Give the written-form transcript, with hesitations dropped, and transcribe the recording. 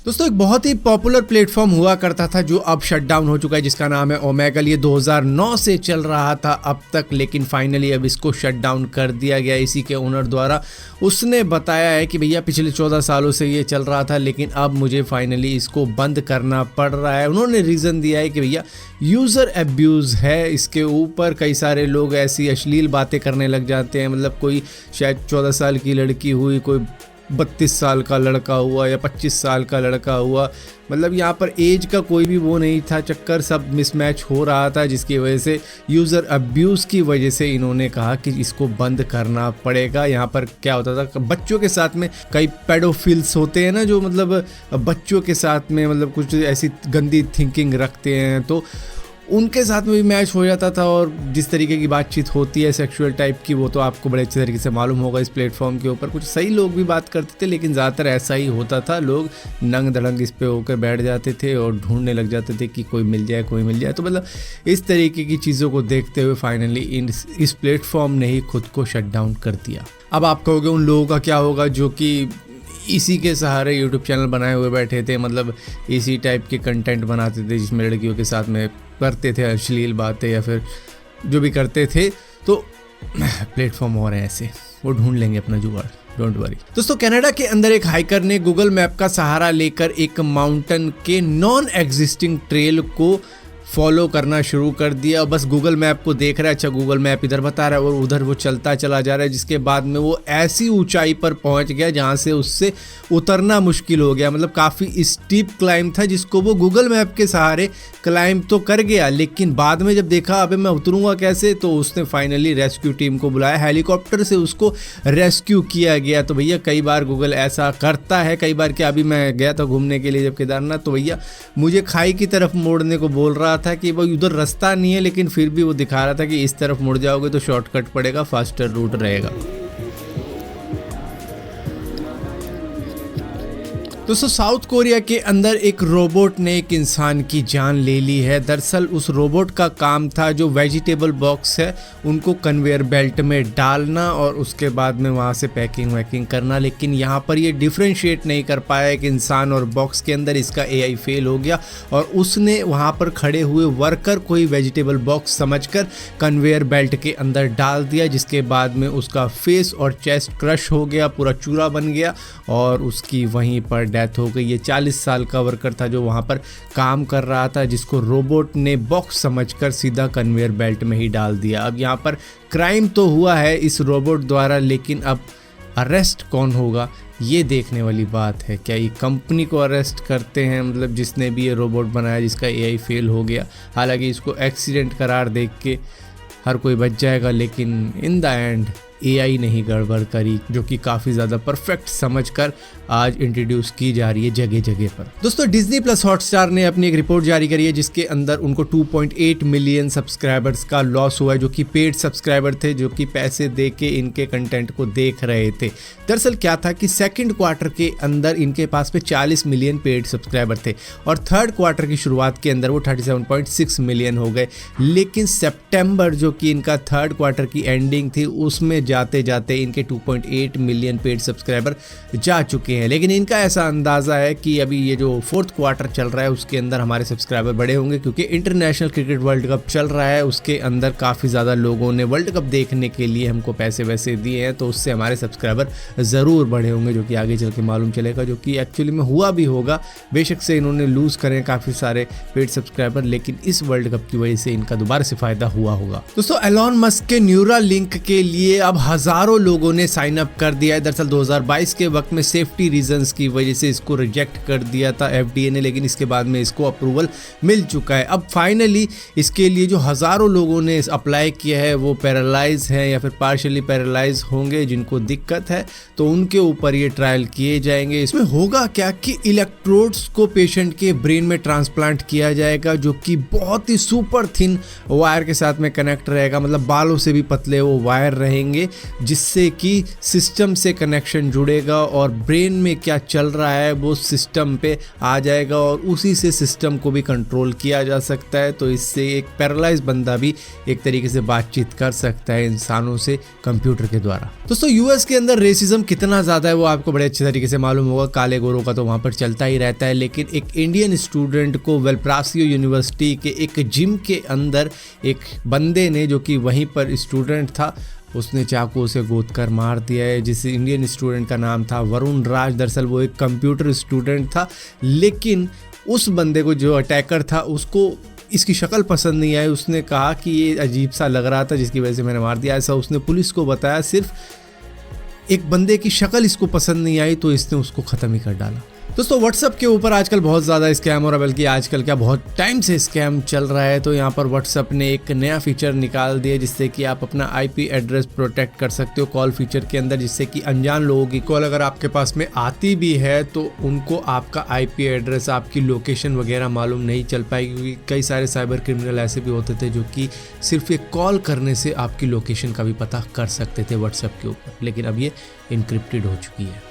दोस्तों एक बहुत ही पॉपुलर प्लेटफॉर्म हुआ करता था जो अब शट डाउन हो चुका है, जिसका नाम है ओमेगल। ये 2009 से चल रहा था अब तक, लेकिन फाइनली अब इसको शट डाउन कर दिया गया इसी के ओनर द्वारा। उसने बताया है कि भैया पिछले 14 सालों से ये चल रहा था, लेकिन अब मुझे फाइनली इसको बंद करना पड़ रहा है। उन्होंने रीज़न दिया है कि भैया यूज़र एब्यूज़ है इसके ऊपर, कई सारे लोग ऐसी अश्लील बातें करने लग जाते हैं। मतलब कोई शायद 14 साल की लड़की हुई, कोई 32 साल का लड़का हुआ या 25 साल का लड़का हुआ, मतलब यहाँ पर एज का कोई भी वो नहीं था, चक्कर सब मिसमैच हो रहा था, जिसकी वजह से यूज़र अब्यूज़ की वजह से इन्होंने कहा कि इसको बंद करना पड़ेगा। यहाँ पर क्या होता था, बच्चों के साथ में कई पेडोफिल्स होते हैं ना, जो मतलब बच्चों के साथ में मतलब कुछ ऐसी गंदी थिंकिंग रखते हैं, तो उनके साथ में भी मैच हो जाता था। और जिस तरीके की बातचीत होती है सेक्सुअल टाइप की, वो तो आपको बड़े अच्छे तरीके से मालूम होगा इस प्लेटफॉर्म के ऊपर। कुछ सही लोग भी बात करते थे, लेकिन ज़्यादातर ऐसा ही होता था, लोग नंग धड़ंग इस पे होकर बैठ जाते थे और ढूंढने लग जाते थे कि कोई मिल जाए कोई मिल जाए। तो मतलब इस तरीके की चीज़ों को देखते हुए फाइनली इस प्लेटफॉर्म ने ही खुद को शट डाउन कर दिया। अब आप कहोगे उन लोगों का क्या होगा जो कि इसी के सहारे यूट्यूब चैनल बनाए हुए बैठे थे, मतलब इसी टाइप के कंटेंट बनाते थे जिसमें लड़कियों के साथ में करते थे अश्लील बातें या फिर जो भी करते थे। तो प्लेटफॉर्म और हैं ऐसे, वो ढूंढ लेंगे अपना जुगाड़, डोंट वरी। दोस्तों कनाडा के अंदर एक हाइकर ने गूगल मैप का सहारा लेकर एक माउंटेन के नॉन एग्जिस्टिंग ट्रेल को फॉलो करना शुरू कर दिया। बस गूगल मैप को देख रहा है, अच्छा गूगल मैप इधर बता रहा है, और उधर वो चलता चला जा रहा है, जिसके बाद में वो ऐसी ऊंचाई पर पहुंच गया जहां से उससे उतरना मुश्किल हो गया। मतलब काफ़ी स्टीप क्लाइंब था जिसको वो गूगल मैप के सहारे क्लाइंब तो कर गया, लेकिन बाद में जब देखा अबे मैं उतरूंगा कैसे, तो उसने फाइनली रेस्क्यू टीम को बुलाया, हेलीकॉप्टर से उसको रेस्क्यू किया गया। तो भैया कई बार गूगल ऐसा करता है, कई बार क्या, अभी मैं गया था घूमने के लिए जब केदारनाथ, तो भैया मुझे खाई की तरफ मोड़ने को बोल रहा था कि भाई उधर रास्ता नहीं है, लेकिन फिर भी वो दिखा रहा था कि इस तरफ मुड़ जाओगे तो शॉर्टकट पड़ेगा, फास्टर रूट रहेगा। दोस्तों साउथ कोरिया के अंदर एक रोबोट ने एक इंसान की जान ले ली है। दरअसल उस रोबोट का काम था जो वेजिटेबल बॉक्स है उनको कन्वेयर बेल्ट में डालना और उसके बाद में वहाँ से पैकिंग वैकिंग करना, लेकिन यहाँ पर ये डिफ्रेंशिएट नहीं कर पाया एक इंसान और बॉक्स के अंदर, इसका एआई फेल हो गया और उसने वहाँ पर खड़े हुए वर्कर को ही वेजिटेबल बॉक्स समझकर कन्वेयर बेल्ट के अंदर डाल दिया, जिसके बाद में उसका फेस और चेस्ट क्रश हो गया, पूरा चूरा बन गया और उसकी वहीं पर डेथ हो गई। ये 40 साल का वर्कर था जो वहाँ पर काम कर रहा था, जिसको रोबोट ने बॉक्स समझकर सीधा कन्वेयर बेल्ट में ही डाल दिया। अब यहाँ पर क्राइम तो हुआ है इस रोबोट द्वारा, लेकिन अब अरेस्ट कौन होगा ये देखने वाली बात है। क्या ये कंपनी को अरेस्ट करते हैं, मतलब जिसने भी ये रोबोट बनाया जिसका एआई फेल हो गया। हालांकि इसको एक्सीडेंट करार देख के हर कोई बच जाएगा, लेकिन इन द एंड एआई ने ही गड़बड़ करी, जो कि काफ़ी ज़्यादा परफेक्ट समझकर आज इंट्रोड्यूस की जा रही है जगह जगह पर। दोस्तों डिज्नी प्लस हॉटस्टार ने अपनी एक रिपोर्ट जारी करी है जिसके अंदर उनको 2.8 मिलियन सब्सक्राइबर्स का लॉस हुआ है, जो कि पेड सब्सक्राइबर थे, जो कि पैसे दे के इनके कंटेंट को देख रहे थे। दरअसल क्या था कि सेकेंड क्वार्टर के अंदर इनके पास में 40 मिलियन पेड सब्सक्राइबर थे और थर्ड क्वार्टर की शुरुआत के अंदर वो 37.6 मिलियन हो गए। लेकिन सितंबर जो कि इनका थर्ड क्वार्टर की एंडिंग थी, उसमें जाते जाते इनके 2.8 मिलियन पेड सब्सक्राइबर जा चुके हैं। लेकिन इनका ऐसा अंदाज़ा है कि अभी ये जो फोर्थ क्वार्टर चल रहा है उसके अंदर हमारे सब्सक्राइबर बड़े होंगे, क्योंकि इंटरनेशनल क्रिकेट वर्ल्ड कप चल रहा है, उसके अंदर काफ़ी ज़्यादा लोगों ने वर्ल्ड कप देखने के लिए हमको पैसे वैसे दिए हैं, तो उससे हमारे सब्सक्राइबर ज़रूर बड़े होंगे, जो कि आगे चल के मालूम चलेगा, जो कि एक्चुअली में हुआ भी होगा। बेशक से इन्होंने लूज़ करें काफ़ी सारे पेड सब्सक्राइबर, लेकिन इस वर्ल्ड कप की वजह से इनका दोबारा से फ़ायदा हुआ होगा। दोस्तों एलॉन मस्क के न्यूरालिंक के लिए अब हजारों लोगों ने साइन अप कर दिया है। दरअसल 2022 के वक्त में सेफ्टी रीजंस की वजह से इसको रिजेक्ट कर दिया था एफडीए ने, लेकिन इसके बाद में इसको अप्रूवल मिल चुका है। अब फाइनली इसके लिए जो हजारों लोगों ने अप्लाई किया है वो पैरालाइज हैं या फिर पार्शियली पैरालाइज होंगे, जिनको दिक्कत है तो उनके ऊपर ये ट्रायल किए जाएंगे। इसमें होगा क्या कि इलेक्ट्रोड्स को पेशेंट के ब्रेन में ट्रांसप्लांट किया जाएगा, जो कि बहुत ही सुपर थिन वायर के साथ में कनेक्ट रहेगा, मतलब बालों से भी पतले वो वायर रहेंगे करेंगे जिससे कि सिस्टम से कनेक्शन जुड़ेगा और ब्रेन में क्या चल रहा है वो सिस्टम पे आ जाएगा और उसी से सिस्टम को भी कंट्रोल किया जा सकता है। तो इससे एक पैरालाइज बंदा भी एक तरीके से बातचीत कर सकता है इंसानों से कंप्यूटर के द्वारा। दोस्तों यूएस के अंदर रेसिज्म कितना ज़्यादा है वो आपको बड़े अच्छे तरीके से मालूम होगा। काले गोरों का तो वहाँ पर चलता ही रहता है, लेकिन एक इंडियन स्टूडेंट को वेल्प्रासियो यूनिवर्सिटी के एक जिम के अंदर एक बंदे ने, जो कि वहीं पर स्टूडेंट था, उसने चाकू से गोद कर मार दिया है। जिस इंडियन स्टूडेंट का नाम था वरुण राज। दरअसल वो एक कंप्यूटर स्टूडेंट था, लेकिन उस बंदे को, जो अटैकर था, उसको इसकी शक्ल पसंद नहीं आई। उसने कहा कि ये अजीब सा लग रहा था जिसकी वजह से मैंने मार दिया। ऐसा उसने पुलिस को बताया। सिर्फ एक बंदे की शक्ल इसको पसंद नहीं आई तो इसने उसको ख़त्म ही कर डाला। दोस्तों व्हाट्सअप के ऊपर आजकल बहुत ज़्यादा स्कैम हो रहा है, बल्कि आजकल क्या बहुत टाइम से स्कैम चल रहा है। तो यहाँ पर व्हाट्सअप ने एक नया फीचर निकाल दिया जिससे कि आप अपना आईपी एड्रेस प्रोटेक्ट कर सकते हो कॉल फीचर के अंदर, जिससे कि अनजान लोगों की कॉल अगर आपके पास में आती भी है तो उनको आपका आईपी एड्रेस, आपकी लोकेशन वगैरह मालूम नहीं चल पाएगी। क्योंकि कई सारे साइबर क्रिमिनल ऐसे भी होते थे जो कि सिर्फ एक कॉल करने से आपकी लोकेशन का भी पता कर सकते थे व्हाट्सएप के ऊपर, लेकिन अब ये इनक्रिप्टेड हो चुकी है।